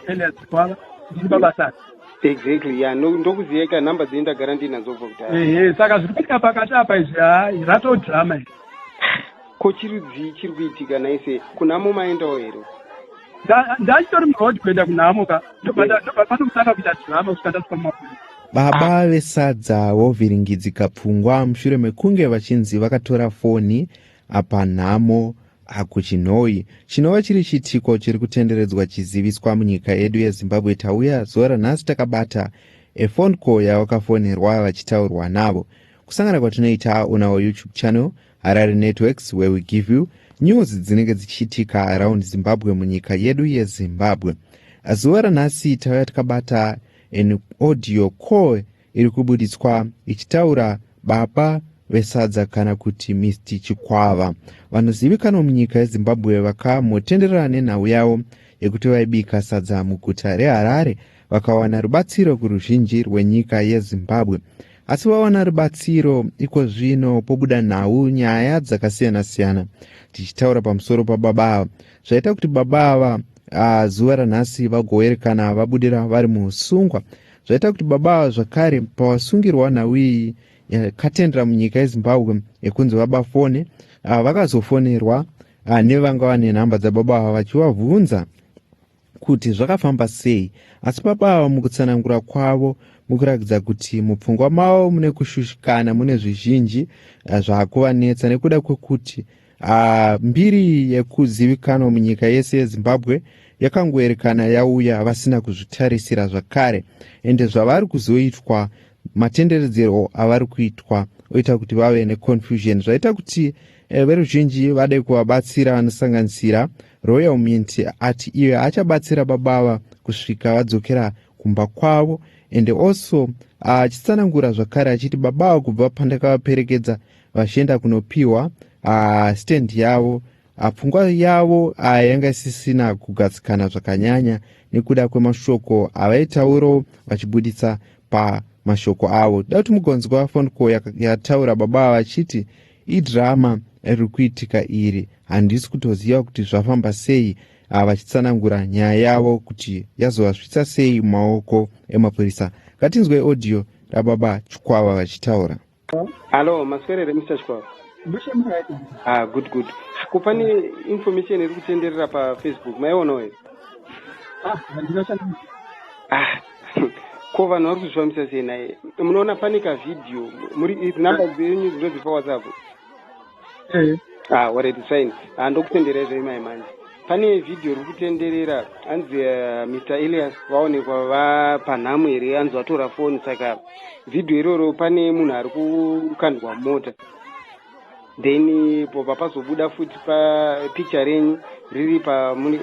Elias Kwala ndiri babasati. Exactly, yeah, ndokuzieka namba dzenda guarantee nazo kutaya. Saka zviri kuitika pakati apa izvi rato drama iri. Ko chirudzi chiri kuitika naise kunamo maendawo here? Ndachitori muroad kuenda kunhamoka ndopatokutanga kuita drama kusvikanda pamapurisa. Baba vesadza vovhiringidzika pfungwa mushure mekunge vachinzi vakatora foni apa nhamo kuchinhoi. Chinova chiri chitiko chiri kutenderedzwa chiziviswa munyika yedu yeZimbabwe. Tauya zuva ranhasi takabata phone call yavakafonerwa vachitaurwa navo. Kusangana kwatinoita on our YouTube channel Harare Networks, where we give you news dzinenge dzichiitika around Zimbabwe munyika yedu yeZimbabwe. Zuva ranhasi tauya takabata an audio call iri kubuditswa ichitaura baba vesadza kana kuti Mr. Chikwava. Vanozivikanwa munyika yeZimbabwe vakamotenderana nenhau yavo yekuti vaibika sadza muguta reHarare vakawana rubatsiro kuruzhinji rwenyika yeZimbabwe. Asi vawana rubatsiro iko zvino pobuda nhau nyaya dzakasiyana-siyana. Tichitaura pamusoro pababa ava, zvaita kuti baba ava zuva ranhasi vagowerekana vabudira vari muusungwa. Zvaita kuti baba ava zvakare pavasungirwa nhau iyi yakatendera munyika yeZimbabwe yekunzi vabafone, vakazofonerwa nevanga vane nhamba dzababa ava vachivabvunza kuti zvakafamba sei. Asi baba ava mukutsanangura kwavo mukuratidza kuti mupfungwa mavo mune kushushikana, mune zvizhinji zvaakuvanetsa nekuda kwekuti mbiri yekuzivikanwa munyika yese yeZimbabwe yakangoerekana yauya vasina kuzvitarisira zvakare, ende zvavari kuzoitwa matenderedzero avari kuitwa oita kuti vave neconfusion. Zvaita kuti veruzhinji vade kuvabatsira vanosanganisira Royal Mint ati iye achabatsira baba ava kusvika vadzokera kumba kwavo, ende also achitsanangura zvakare achiti baba ava kubva pandakavaperekedza vachienda kunopiwa stand yavo, pfungwa yavo yanga isisina kugadzikana zvakanyanya nekuda kwemashoko avaitauro vachibuditsa pamashoko avo. Da kuti mugonzwa phone call yataura baba ava achiti idrama riri kuitika iri, handisi kutoziva kuti zvafamba sei, vachitsanangura nyaya yavo kuti yazovasvitsa sei mumaoko emapurisa. Ngatinzwe audio rababa Chikwava vachitaura. Hello, maswerere Mr. Chikwava. Good. Kupane information iri kutenderera paFacebook, maionawo here? Ko vanhu vari kuzvifambisa sei naye? Munoona pane kavidhiyo, namba dzenyu dzinodzipa WhatsApp? Alright, fine. Ndokutenderai zvaimai manje. Pane vidhiyo iri kutenderera, hanzi Mr. Elias vaonekwa panhamo here, hanzi vatora foni. Saka vidhiyo iroro pane munhu ari kukandwa mota, then popa pazobuda futi picha renyu riri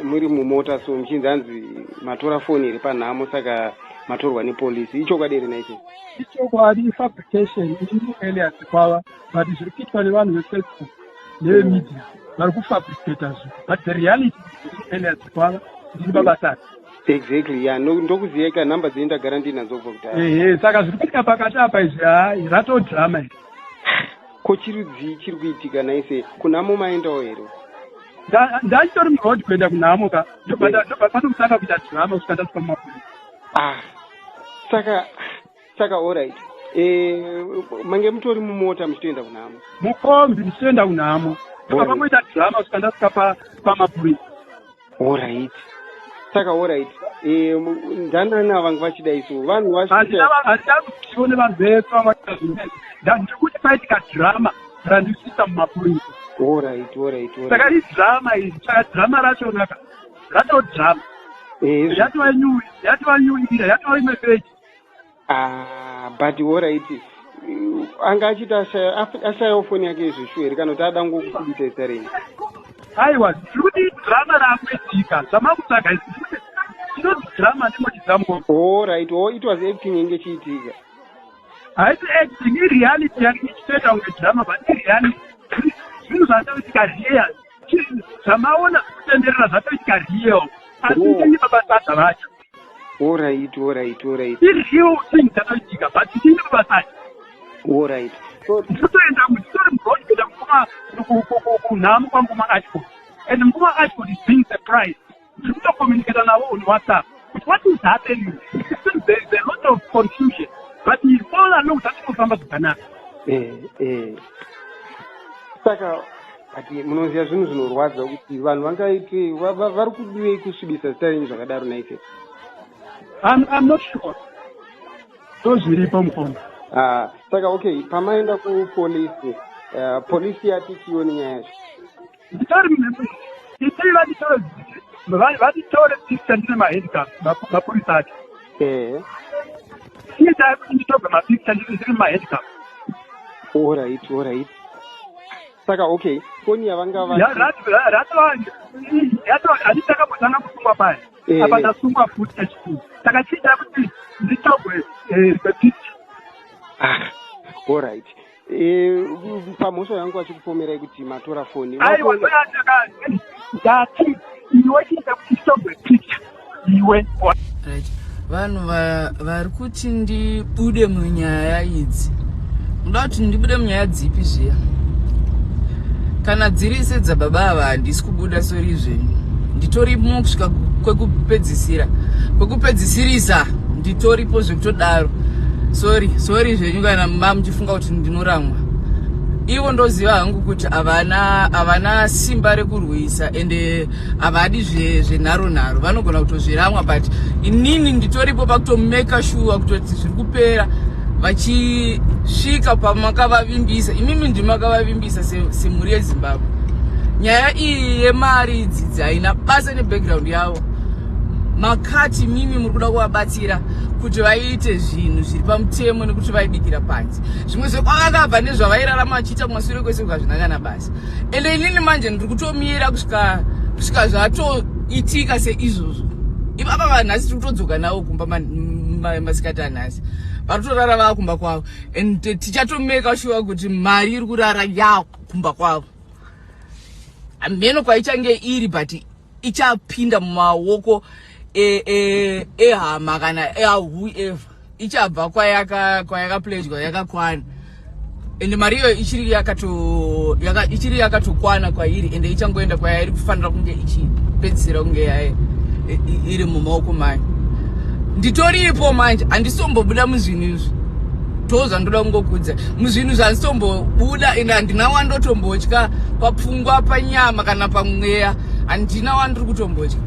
muri mumota, so muchinzi hanzi matora foni iri panhamo, saka matorwa nepolisi. Ichokwadi here naizvo? Ichokwadi, fabrication ini Elias Kwava, but zviri kuitwa nevanhu veFacebook nevemedia vari kufabricata zvinhu, but the reality Elias Kwava ndiri babasati. Exactly, yeah, ndokuzieka namba dzenda guarantee nazo kutaya. Saka zviri kuitika pakati apa izvi rato drama iri. Ko chirudzi chiri kuitika naise kunamo maendawo here? Ndachitori muroad kuenda kunhamoka ndopatokutanga kuita drama kusvikanda pamapurisa. Saka alright. Mange mutori mumota muchitoenda kunhamo? Mukombi muchitoenda kunhamo. Ndopapangoita drama kusvikanda pamapurisa. Alright. Saka alright. Ndanani vangu vachida iso vanhu handina kutione vanhu vese vavaita zvinezvi, ndikuti paitika drama randisisa mumapurisa. Alright. Saka idrama iyi, saka drama rachona rato drama yatova nyuira, yatova imwe peji. But alright, anga achita ashayawo foni yake zveshuwa here kana kuti ada ngokubudisa isa renyu? Aiwa, zvikuti drama raakuitika zvamakutsvaga chinonzi drama ndimochizambo. Alright, it was acting inge chiitika. Haiti acting, ireality yake ichitoita kunge drama, but ireality zvinhu zvatoitika real, zvamaona kutenderera zvatoitika real, asi ndini babasata vacho. Alright. Iriyo thing dzatoitika, but ndini babasata. Alright. Nditoenda muchitori muroad kuenda kunhamo kwanguma Ashford, and Nguma Ashford is being surprised. Ndiri kutokommunicata navo on WhatsApp kuti what is happening? There's a lot of confusion. But all along, that's what I'm saying. Saka ati munoziya zvinhu zvinorwadza kuti vanhu vangaite vari kudiwei kusvibisa zita renyu zvakadaro naike? I'm not sure. Those zviripo mukombe. Saka okay, pamaenda kupolisi, polisi yati chioni nyaya yacho? Vatitore picture ndine mahandicap mapurisa acho. Ita nditobva mapicture ndine mahandicap. All right. Saka okay, foni yavanga va handitaka kutanga kusungwa paya. Apa ndasungwa futi H2. Saka chita kuti nditobve picture. All right. Pamhosva yangu achikupomerai kuti matora foni. Aiwa ndati iwe chita kuti nditobve picture. Iwe. Right. Vanhu vari kuti ndibude munyaya idzi. Ndoda kuti ndibude munyaya dzipi zviya? Kana dziri sedzababa ava handisi kubuda sori zvenyu. Nditoripo kusvika kwekupedzisirisa nditoripo zvekutodaro. Sorry zvenyu kana muchifunga kuti ndinoramwa. Ivo ndoziva hangu kuti havana simba rekurwisa ende havadi zvenharo. Vanogona kutozviramwa, but inini nditoripo pakutomeka sure kutoti zviri kupera vachisvika pamakavavimbisa. Imimi ndimakavavimbisa semhuri yeZimbabwe. Nyaya iyi yemari idzi haina basa nebackground yavo. Makati mimi muri kuda kuvabatsira kuti vaite zvinhu zviri pamutemo nekuti vaibikira panze. Zvimwe zvekwakakabva nezvavairarama vachiita kumashure kwese kukazvina kana basa. Ende inini manje ndiri kutomira kusvika zvatoitika seizvozvo. Ipapa vanhasi tiri kutodzoka navo kumba masikati anhasi. Vari kutorara vava kumba kwavo. And tichatomeka sure kuti mari iri kurara yavo kumba kwavo. Hameno kwaichange iri, but ichapinda mumaoko ehama kana whoever. Ichabva kwayakapledgwa yakakwana. Ende mari iyo ichiri yakatokwana kwairi, ende ichangoenda kwairi kufanira kunge ichipedzisira kunge iri mumaoko mayo. Nditoripo manje, handisombobuda muzvinhu izvi. Toza ndoda kungokudza muzvinhu zvanditombobuda, ende handina wandotombotya papfungwa, panyama kana pamweya. Handina wandiri kutombotya.